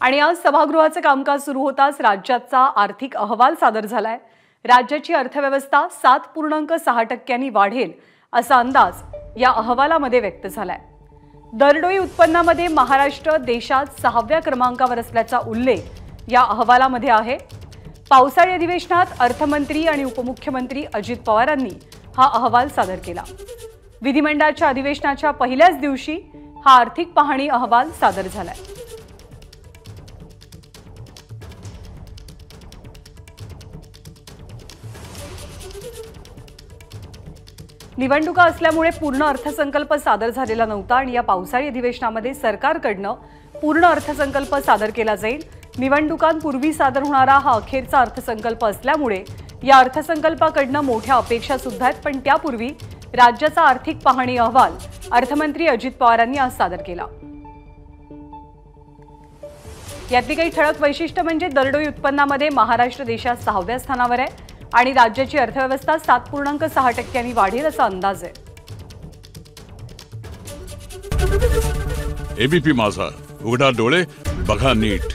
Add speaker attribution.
Speaker 1: आणि आज सभागृहाचे कामकाज सुरू होताच राज्याचा आर्थिक अहवाल सादर झालाय। राज्याची अर्थव्यवस्था 7.6% वाढेल असा अंदाज या अहवालामध्ये व्यक्त झालाय। दरडोई उत्पन्नामध्ये महाराष्ट्र देशात 6व्या क्रमांकावर असल्याचा उल्लेख या अहवालामध्ये आहे। पावसाळी अधिवेशनात अर्थमंत्री आणि उपमुख्यमंत्री अजित पवारांनी हा अहवाल सादर केला। विधिमंडळाच्या अधिवेशनाच्या पहिल्याच दिवशी हा आर्थिक पाहणी अहवाल सादर झालाय। निवडणुका असल्यामुळे पूर्ण अर्थसंकल्प सादर झालेला नव्हता आणि या पावसाळी अधिवेशनामध्ये सरकारकडून पूर्ण अर्थसंकल्प सादर केला जाईल। निवडणुकांपूर्वी सादर होणारा हा अखेरचा अर्थसंकल्प असल्यामुळे या अर्थसंकल्पाकडून मोठ्या अपेक्षा सुद्धा आहेत, पण त्यापूर्वी राज्याचा आर्थिक पाहणी अहवाल अर्थमंत्री अजित पवारांनी आज सादर केला। यातली काही ठळक वैशिष्ट्य म्हणजे दरडोई उत्पन्नामध्ये महाराष्ट्र देशात 6व्या स्थानावर आहे आणि राज्याची अर्थव्यवस्था 7.6% वाढेल असा अंदाज आहे।
Speaker 2: एबीपी माझा, उघडा डोळे बघा नीट।